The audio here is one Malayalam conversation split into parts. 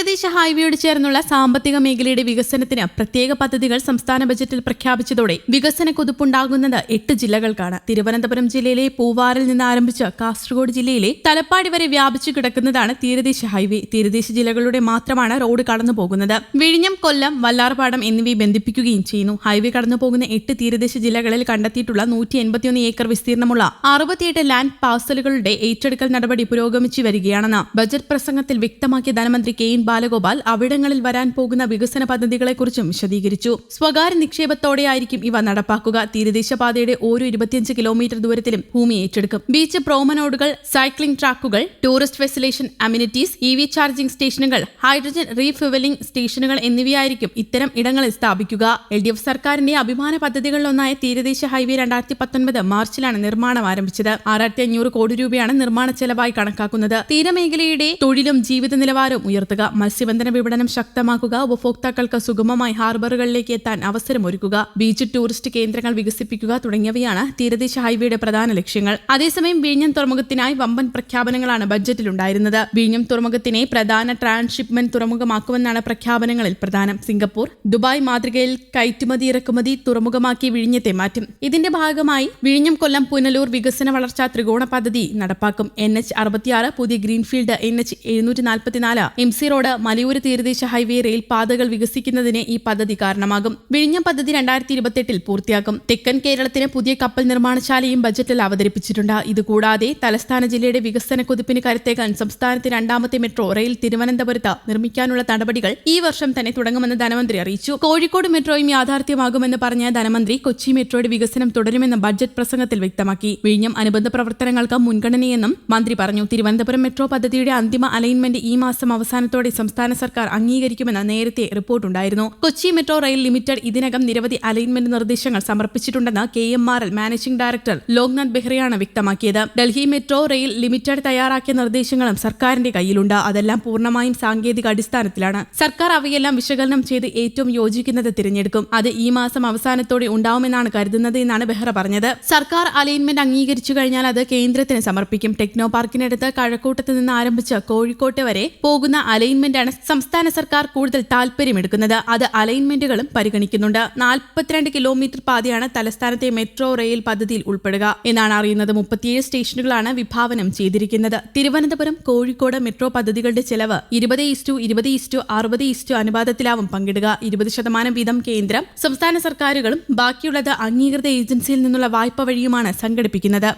തീരദേശ ഹൈവേയോട് ചേർന്നുള്ള സാമ്പത്തിക മേഖലയുടെ വികസനത്തിന് പ്രത്യേക പദ്ധതികൾ സംസ്ഥാന ബജറ്റിൽ പ്രഖ്യാപിച്ചതോടെ വികസന കുതിപ്പുണ്ടാകുന്നത് 8 ജില്ലകൾക്കാണ്. തിരുവനന്തപുരം ജില്ലയിലെ പൂവാറിൽ നിന്ന് ആരംഭിച്ച് കാസർഗോഡ് ജില്ലയിലെ തലപ്പാടി വരെ വ്യാപിച്ചു കിടക്കുന്നതാണ് തീരദേശ ഹൈവേ. തീരദേശ ജില്ലകളുടെ മാത്രമാണ് റോഡ് കടന്നു പോകുന്നത്. വിഴിഞ്ഞം, കൊല്ലം, വല്ലാർപാടം എന്നിവയെ ബന്ധിപ്പിക്കുകയും ചെയ്യുന്നു. ഹൈവേ കടന്നു പോകുന്ന 8 തീരദേശ ജില്ലകളിൽ കണ്ടെത്തിയിട്ടുള്ള 181 ഏക്കർ വിസ്തീർണമുള്ള 68 ലാൻഡ് പാഴ്സലുകളുടെ ഏറ്റെടുക്കൽ നടപടി പുരോഗമിച്ചു വരികയാണെന്ന് ബജറ്റ് പ്രസംഗത്തിൽ വ്യക്തമാക്കിയ ധനമന്ത്രി കെ എൻ ബാലഗോപാൽ അവിടങ്ങളിൽ വരാൻ പോകുന്ന വികസന പദ്ധതികളെക്കുറിച്ചും വിശദീകരിച്ചു. സ്വകാര്യ നിക്ഷേപത്തോടെയായിരിക്കും ഇവ നടപ്പാക്കുക. തീരദേശപാതയുടെ ഓരോ 25 കിലോമീറ്റർ ദൂരത്തിലും ഭൂമി ഏറ്റെടുക്കും. ബീച്ച് പ്രോമനോഡുകൾ, സൈക്ലിംഗ് ട്രാക്കുകൾ, ടൂറിസ്റ്റ് ഫെസിലേഷൻ അമ്യൂണിറ്റീസ്, EV ചാർജിംഗ് സ്റ്റേഷനുകൾ, ഹൈഡ്രജൻ റീഫ്യൂവലിംഗ് സ്റ്റേഷനുകൾ എന്നിവയായിരിക്കും ഇത്തരം ഇടങ്ങളിൽ സ്ഥാപിക്കുക. LDF സർക്കാരിന്റെ അഭിമാന പദ്ധതികളിലൊന്നായ തീരദേശ ഹൈവേ 2019 മാർച്ചിലാണ് നിർമ്മാണം ആരംഭിച്ചത്. 6500 കോടി രൂപയാണ് നിർമ്മാണ ചെലവായി കണക്കാക്കുന്നത്. തീരമേഖലയുടെ തൊഴിലും ജീവിത നിലവാരവും ഉയർത്തുക, മത്സ്യബന്ധന വിപണനം ശക്തമാക്കുക, ഉപഭോക്താക്കൾക്ക് സുഗമമായി ഹാർബറുകളിലേക്ക് എത്താൻ അവസരമൊരുക്കുക, ബീച്ച് ടൂറിസ്റ്റ് കേന്ദ്രങ്ങൾ വികസിപ്പിക്കുക തുടങ്ങിയവയാണ് തീരദേശ ഹൈവേയുടെ പ്രധാന ലക്ഷ്യങ്ങൾ. അതേസമയം വിഴിഞ്ഞം തുറമുഖത്തിനായി വമ്പൻ പ്രഖ്യാപനങ്ങളാണ് ബജറ്റിലുണ്ടായിരുന്നത്. വിഴിഞ്ഞം തുറമുഖത്തിനെ പ്രധാന ട്രാൻസ്ഷിപ്മെന്റ് തുറമുഖമാക്കുമെന്നാണ് പ്രഖ്യാപനങ്ങളിൽ പ്രധാനം. സിംഗപ്പൂർ, ദുബായ് മാതൃകയിൽ കയറ്റുമതി ഇറക്കുമതി തുറമുഖമാക്കി വിഴിഞ്ഞത്തെ മാറ്റും. ഇതിന്റെ ഭാഗമായി വിഴിഞ്ഞം, കൊല്ലം, പുനലൂർ വികസന വളർച്ചാ ത്രികോണ പദ്ധതി നടപ്പാക്കും. NH66, പുതിയ ഗ്രീൻഫീൽഡ് NH744, MC റോഡ്, മലയോര തീരദേശ ഹൈവേ, റെയിൽ പാതകൾ വികസിക്കുന്നതിന് ഈ പദ്ധതി കാരണമാകും. വിഴിഞ്ഞം പദ്ധതി 2028 പൂർത്തിയാക്കും. തെക്കൻ കേരളത്തിന് പുതിയ കപ്പൽ നിർമ്മാണശാലയും ബജറ്റിൽ അവതരിപ്പിച്ചിട്ടുണ്ട്. ഇതുകൂടാതെ തലസ്ഥാന ജില്ലയുടെ വികസന കുതിപ്പിന് കരുത്തേകാൻ സംസ്ഥാനത്തെ 2ാമത്തെ മെട്രോ റെയിൽ തിരുവനന്തപുരത്ത് നിർമ്മിക്കാനുള്ള നടപടികൾ ഈ വർഷം തന്നെ തുടങ്ങുമെന്ന് ധനമന്ത്രി അറിയിച്ചു. കോഴിക്കോട് മെട്രോയും യാഥാർത്ഥ്യമാകുമെന്ന് പറഞ്ഞ ധനമന്ത്രി കൊച്ചി മെട്രോയുടെ വികസനം തുടരുമെന്ന് ബജറ്റ് പ്രസംഗത്തിൽ വ്യക്തമാക്കി. വിഴിഞ്ഞം അനുബന്ധ പ്രവർത്തനങ്ങൾക്ക് മുൻഗണനയെന്നും മന്ത്രി പറഞ്ഞു. തിരുവനന്തപുരം മെട്രോ പദ്ധതിയുടെ അന്തിമ അലൈൻമെന്റ് ഈ മാസം അവസാനത്തോടെ സംസ്ഥാന സർക്കാർ അംഗീകരിക്കുമെന്ന് നേരത്തെ റിപ്പോർട്ടുണ്ടായിരുന്നു. കൊച്ചി മെട്രോ റെയിൽ ലിമിറ്റഡ് ഇതിനകം നിരവധി അലൈൻമെന്റ് നിർദ്ദേശങ്ങൾ സമർപ്പിച്ചിട്ടുണ്ടെന്ന് KMRL മാനേജിംഗ് ഡയറക്ടർ ലോക്നാഥ് ബെഹ്റയാണ് വ്യക്തമാക്കിയത്. ഡൽഹി മെട്രോ റെയിൽ ലിമിറ്റഡ് തയ്യാറാക്കിയ നിർദ്ദേശങ്ങളും സർക്കാരിന്റെ കയ്യിലുണ്ട്. അതെല്ലാം പൂർണ്ണമായും സാങ്കേതിക അടിസ്ഥാനത്തിലാണ്. സർക്കാർ അവയെല്ലാം വിശകലനം ചെയ്ത് ഏറ്റവും യോജിക്കുന്നത് തിരഞ്ഞെടുക്കും. അത് ഈ മാസം അവസാനത്തോടെ ഉണ്ടാവുമെന്നാണ് കരുതുന്നത് എന്നാണ് ബെഹ്റ പറഞ്ഞത്. സർക്കാർ അലൈൻമെന്റ് അംഗീകരിച്ചു കഴിഞ്ഞാൽ അത് കേന്ദ്രത്തിന് സമർപ്പിക്കും. ടെക്നോ പാർക്കിനടുത്ത് കഴക്കൂട്ടത്ത് നിന്ന് ആരംഭിച്ച് കോഴിക്കോട്ട് വരെ പോകുന്ന അലൈൻമെന്റാണ് സംസ്ഥാന സർക്കാർ കൂടുതൽ താൽപര്യമെടുക്കുന്നത്. അത് അലൈൻമെന്റുകളും പരിഗണിക്കുന്നുണ്ട്. 42 കിലോമീറ്റർ പാതയാണ് തലസ്ഥാനത്തെ മെട്രോ റെയിൽ പദ്ധതിയിൽ ഉൾപ്പെടുക എന്നാണ് അറിയുന്നത്. 37 സ്റ്റേഷനുകളാണ് വിഭാവനം ചെയ്തിരിക്കുന്നത്. തിരുവനന്തപുരം, കോഴിക്കോട് മെട്രോ പദ്ധതികളുടെ ചെലവ് 20:20:60 അനുപാതത്തിലാവും പങ്കിടുക. 20% വീതം കേന്ദ്രം, സംസ്ഥാന സർക്കാരുകളും ബാക്കിയുള്ളത് അംഗീകൃത ഏജൻസിയിൽ നിന്നുള്ള വായ്പ വഴിയുമാണ് സംഘടിപ്പിക്കുന്നത്.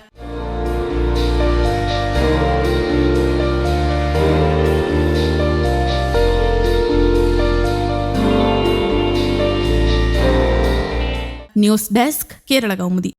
News desk, Kerala Kaumudi.